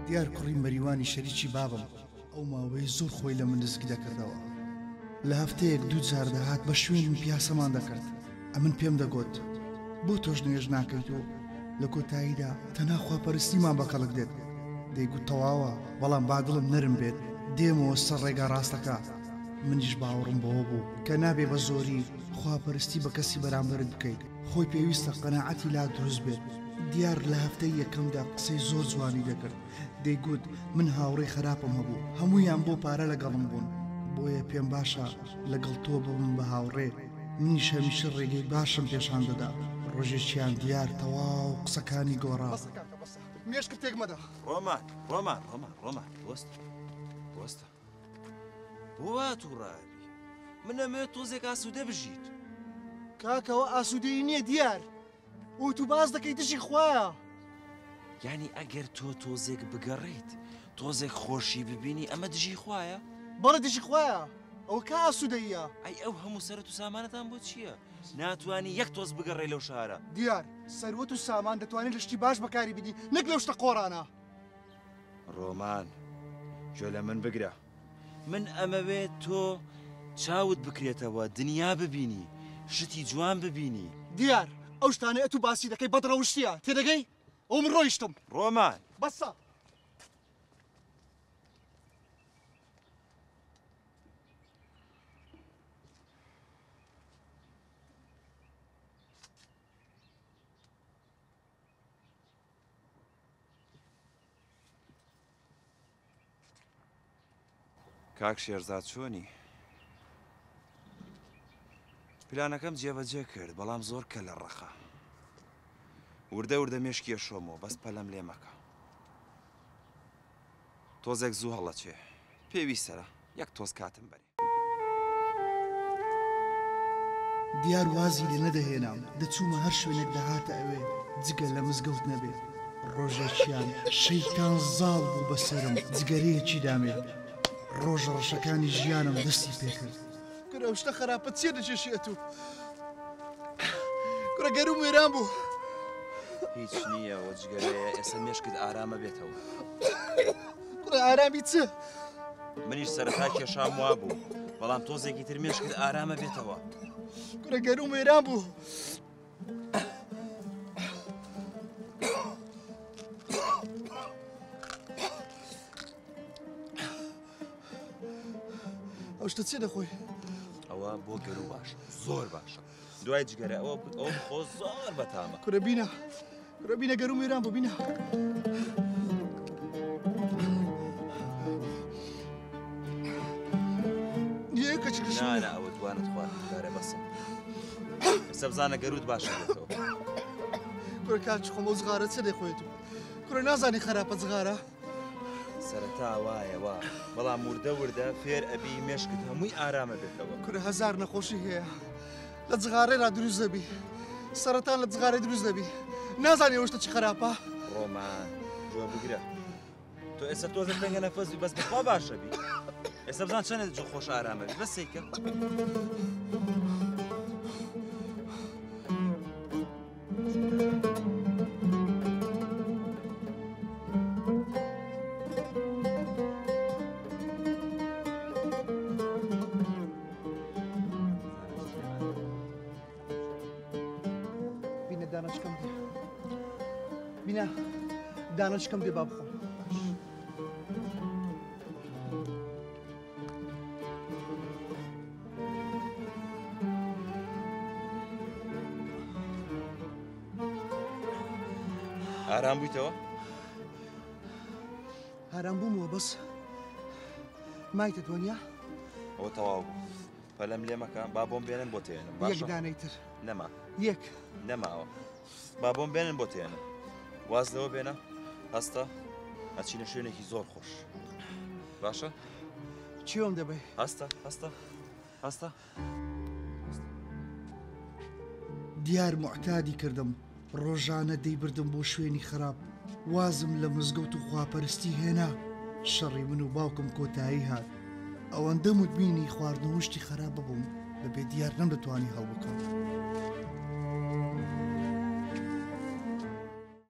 دیار کوڕی مەریوانی شەریکی بابم ئەو ماوەی زۆر خۆی لە من دزگی دەکردەوە. لە هەفتەیەک دوو جار دەهات بە شوێنم پیاسەمان دەکرد. ئەمن پێم دەگوت بۆ تۆش نوێژ ناکەیت و لە کۆتاییدا تەنها خواپەرستیمان بە کەڵک دێت. دەیگوت تەواوە بەڵام با دڵم نەرم بێت دێمەوە سەر ڕێگا ڕاستەکە. منیش باوەڕم بەوە بوو کە نابێ بە زۆری خواپەرستی بە کەسی بەرامبەرت بکەیت. خۆی پێویستە قەناعەتی لا دروست بێت. دیار لە هەفتەی یەکەمدا قسەی زۆر جوانی دەکرد. دەیگوت من هاوڕێی خراپم هەبوو، هەموویان بۆ پارە لەگەڵم بوون، بۆیە پێم باشە لەگەڵ تۆ ببم بە هاوڕێ. منیش هەمیشە ڕێگەی باشم پێشان دەدا. ڕۆژێکیان دیار تەواو قسەکانی گۆڕا. مێشک تێک مەدە. ڕۆمان وەستە بۆ تووڕابی من ئەمەوێت تۆزێک ئاسوودە بژیت. کاکەوە ئاسوودەیی نییە دیار، و تو باز دەکەی دژی خوایە. یعنی ئەگەر تۆ تۆزێک بگەڕیت تۆزێک خۆشی ببینی ئەمە دژی خوایە؟ بەڵێ دژی خوایە، ئەوە کا ئاسوودەیە؟ ئەی ئەو هەموو سەرەت و سامانەتان بۆ چییە؟ ناتوانی یەک تۆز بگەڕێ لەو شارە. دیار سەروەت و سامان دەتوانێت لە شتی باش بەکاری بینی، نەک لەو شتە قۆڕانە. ڕۆمان گوێ لە من بگرە، من ئەمەوێت تۆ چاوت بکرێتەوە دنیا ببینی، شتی جوان ببینی. دیار ئەو شتانە ئەتو باسی دەکەی بەدڕەوشتیە تێدەگەی؟ ئەو من ڕۆیشتم. ڕۆمان بەسە. کاک شێرزاد چۆنی؟ پلانەکەم جێبەجێ کرد بەڵام زۆر کە لە ڕەخە. وردە مێشکیە شۆمەوە بەس پەلەم لێ مەکە. تۆزێک زوو هەڵەچێ پێویستەرە یەک تۆز کاتم بەرێ. دیار وازی لێ نەدەهێنام، دەچوومە هەر شوێنێک دەهاتە ئەوێ جگە لە مزگەوت نەبێ. ڕۆژێکیان شەیتان زاڵ بوو بەسەرم جگەرەیەکی دامێت. ڕۆژ ڕەشەکانی ژیانم دەستی پێکرد. کورە ئەو شتە خراپە چیە دەچێشی ئەتوو؟ کورە گەروم وێران بوو. هیچ نییە وە جگەرەیە ئێستا مێشکت ئارامە بێتەوە. کورە ئارامی چ؟ منیش سەرەتا کێشام وا بوو بەڵام تۆزێکی تر مێشکت ئارامە بێتەوە. کورە گەروم وێران بوو. ئەو شتە چێ دەخۆی؟ ئەوە بۆ گەرو باشە زۆر باشە. دوای جگەرە ئەوە خۆ زۆر بەتامە. کورە بینە گەروم وێران بوو بینە. نانە ئەوە دوانت خواردارە بەسم. ئێستا بزانە گەروت باشە بێتەوە. کورە کاچ خۆم ئەو جغارە چێ دەخۆیت؟ کورە نازانی خراپە جغارە؟ سەرەتا وایەوە بەڵام وردە فێر ئەبی مێشکت هەمووی ئارامە بێتەوە. کورە هەزار نەخۆشی هەیە لە جغارەیدا دروست دەبی، سەرەتان لە جغارەی دروست دەبی، نازانی ئەو شتە چی خراپە؟ ڕۆمان جۆ بگرە تۆ ئێستا تۆزە تەنگە نەفەزی بەس بخوا باشە بی. ئێستا بزان چەندێت جۆ خۆش ئارامە بی بەس سەیکە. دانشکم دێ با بخۆم. ئارام بوویتەوە؟ ئارام بوومەوە بەس مایتە دۆنیا؟ ئەوە تەواو بوو. پەلەم لێ مەکە با بۆم بێنن بۆ تێنم. یەک دانەی تر نەما یەک نەماوە با بۆم بێنن بۆ تێنم. واز لەوە بێنە هەستە ئەچینە شوێنێکی زۆر خۆش باشە؟ چیۆم دەبێ؟ هەستە دیار معتادی کردم، ڕۆژانە دەیبردم بۆ شوێنی خراپ، وازم لە مزگەوت و خواپەرستی هێنا. شەڕی من و باوکم کۆتایی هات، ئەوەندە مدمینی خواردن وشتی خراپ ببووم بەبێ دیار نەمدەتوانی هەڵبکەم.